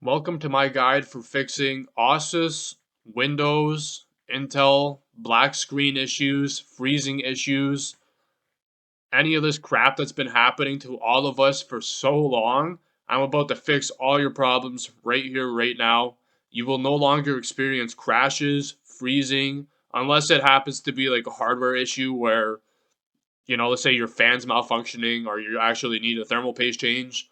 Welcome to my guide for fixing Asus, Windows, Intel, black screen issues, freezing issues, any of this crap that's been happening to all of us for so long. I'm about to fix all your problems right here, right now. You will no longer experience crashes, freezing, unless it happens to be like a hardware issue where, let's say your fan's malfunctioning or you actually need a thermal paste change.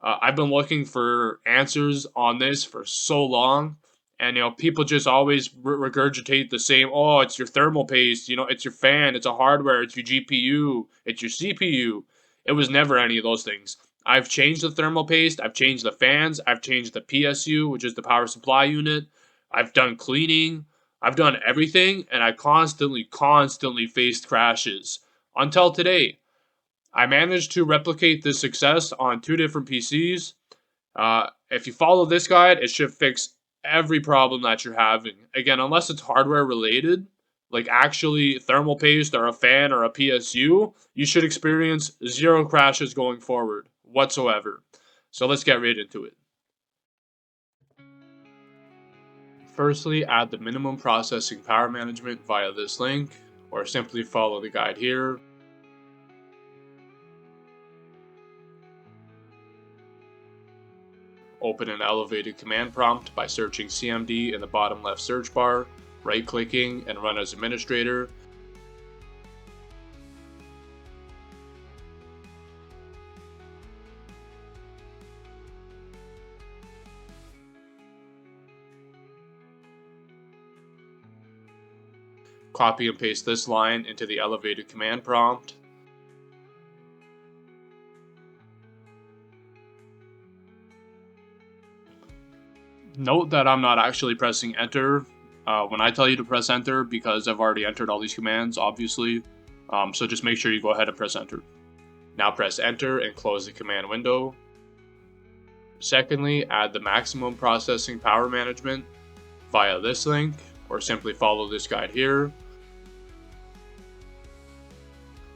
I've been looking for answers on this for so long, and people just always regurgitate the same. Oh, it's your thermal paste. It's your fan. It's a hardware. It's your GPU. It's your CPU. It was never any of those things. I've changed the thermal paste. I've changed the fans. I've changed the PSU, which is the power supply unit. I've done cleaning. I've done everything, and I constantly faced crashes until today. I managed to replicate this success on two different PCs. If you follow this guide, it should fix every problem that you're having. Again, unless it's hardware related, like actually thermal paste or a fan or a PSU, you should experience zero crashes going forward whatsoever. So let's get right into it. Firstly, add the minimum processing power management via this link, or simply follow the guide here. Open an elevated command prompt by searching CMD in the bottom left search bar, right-clicking, and run as administrator. Copy and paste this line into the elevated command prompt. Note that I'm not actually pressing enter when I tell you to press enter because I've already entered all these commands, obviously. So just make sure you go ahead and press enter. Now press enter and close the command window. Secondly, add the maximum processing power management via this link, or simply follow this guide here.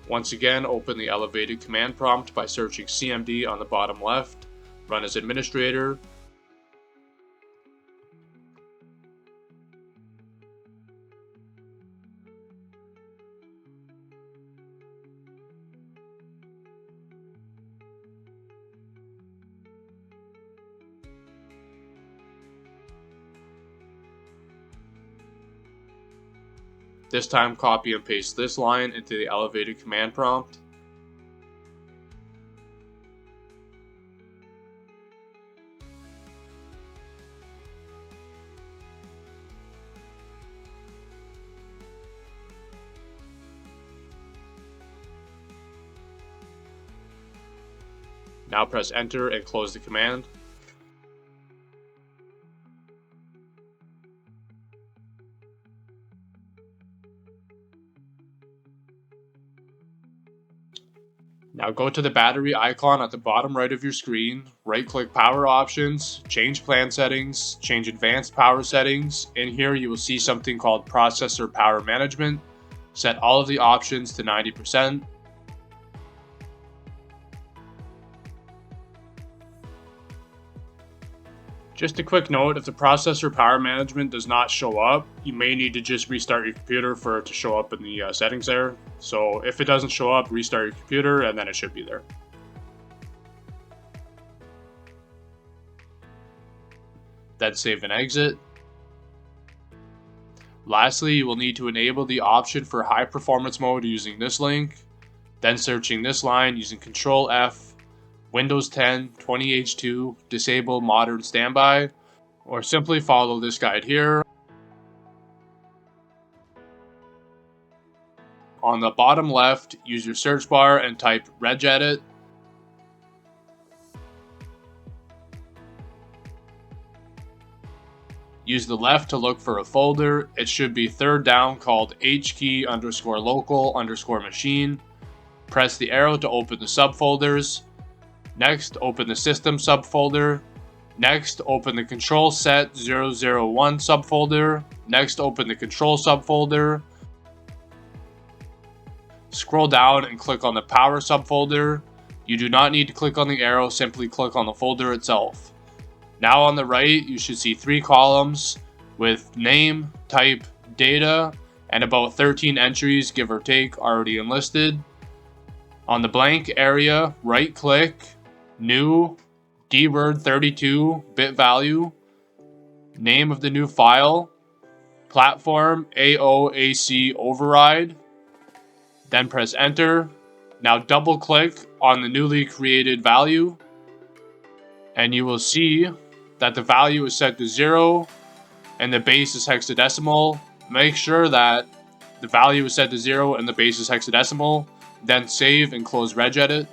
Once again, open the elevated command prompt by searching CMD on the bottom left, run as administrator. This time, copy and paste this line into the elevated command prompt. Now press enter and close the command. Now go to the battery icon at the bottom right of your screen, right-click Power Options, change Plan Settings, change Advanced Power Settings. In here you will see something called Processor Power Management. Set all of the options to 90%. Just a quick note, if the processor power management does not show up, you may need to just restart your computer for it to show up in the settings there. So if it doesn't show up, restart your computer and then it should be there. Then save and exit. Lastly, you will need to enable the option for high performance mode using this link, then searching this line using Control F, Windows 10 20H2 disable modern standby, or simply follow this guide here. On the bottom left, use your search bar and type regedit. Use the left to look for a folder. It should be third down called hkey_local_machine. Press the arrow to open the subfolders. Next, open the system subfolder. Next, open the control set 001 subfolder. Next, open the control subfolder. Scroll down and click on the power subfolder. You do not need to click on the arrow, simply click on the folder itself. Now on the right, you should see 3 columns with name, type, data, and about 13 entries, give or take, already enlisted. On the blank area, right click, new, dword 32, bit value, name of the new file, platform AOAC override, then press enter. Now double click on the newly created value, and you will see that the value is set to 0 and the base is hexadecimal. Make sure that the value is set to 0 and the base is hexadecimal, then save and close regedit.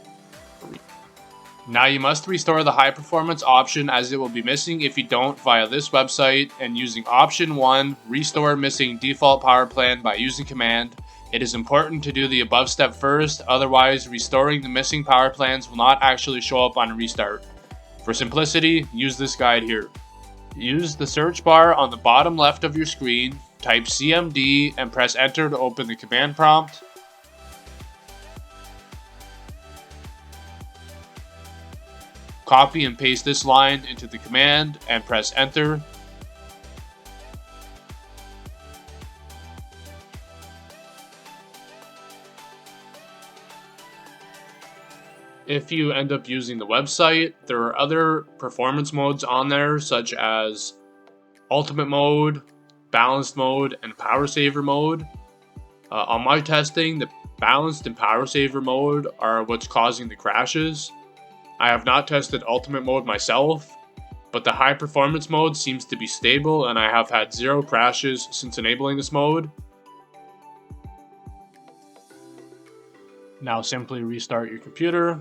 Now you must restore the high performance option, as it will be missing if you don't via this website, and using option 1, restore missing default power plan by using command. It is important to do the above step first, otherwise restoring the missing power plans will not actually show up on restart. For simplicity, use this guide here. Use the search bar on the bottom left of your screen, type CMD and press enter to open the command prompt. Copy and paste this line into the command and press enter. If you end up using the website, there are other performance modes on there, such as ultimate mode, balanced mode, and power saver mode. On my testing, the balanced and power saver mode are what's causing the crashes. I have not tested ultimate mode myself, but the high performance mode seems to be stable and I have had 0 crashes since enabling this mode. Now simply restart your computer.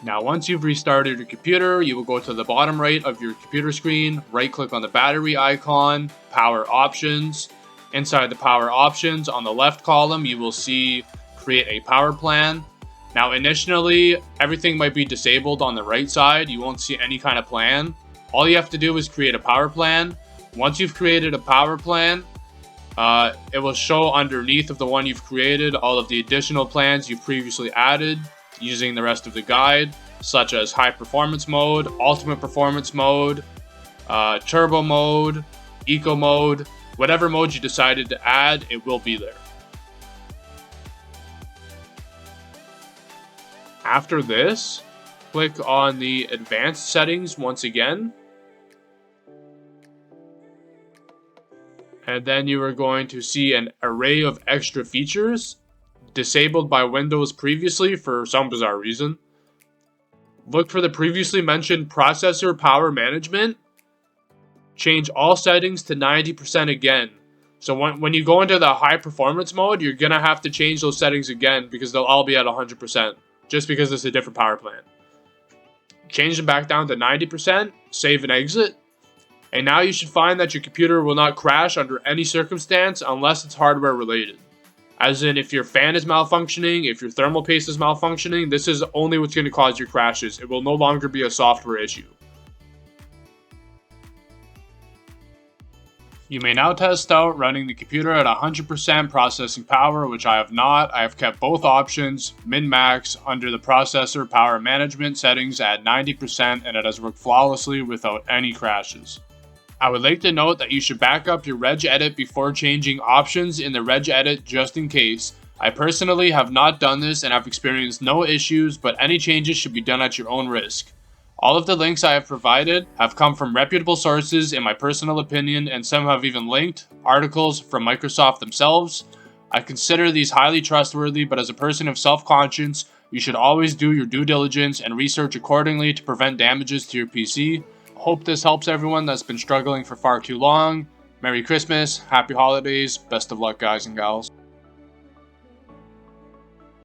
Now once you've restarted your computer, you will go to the bottom right of your computer screen, right click on the battery icon, power options. Inside the power options on the left column, you will see create a power plan. Now initially, everything might be disabled on the right side. You won't see any kind of plan. All you have to do is create a power plan. Once you've created a power plan, it will show underneath of the one you've created all of the additional plans you've previously added using the rest of the guide, such as high performance mode, ultimate performance mode, turbo mode, eco mode. Whatever mode you decided to add, it will be there. After this, click on the advanced settings once again. And then you are going to see an array of extra features disabled by Windows previously for some bizarre reason. Look for the previously mentioned processor power management. Change all settings to 90% again. So when you go into the high performance mode, you're going to have to change those settings again because they'll all be at 100%, just because it's a different power plan. Change them back down to 90%, save and exit. And now you should find that your computer will not crash under any circumstance unless it's hardware related. As in, if your fan is malfunctioning, if your thermal paste is malfunctioning, this is only what's going to cause your crashes. It will no longer be a software issue. You may now test out running the computer at 100% processing power, which I have not. I have kept both options, min-max, under the processor power management settings at 90%, and it has worked flawlessly without any crashes. I would like to note that you should back up your regedit before changing options in the regedit just in case. I personally have not done this and have experienced no issues, but any changes should be done at your own risk. All of the links I have provided have come from reputable sources in my personal opinion, and some have even linked articles from Microsoft themselves. I consider these highly trustworthy, but as a person of self-conscience, you should always do your due diligence and research accordingly to prevent damages to your PC. Hope this helps everyone that's been struggling for far too long. Merry Christmas, Happy Holidays, best of luck guys and gals.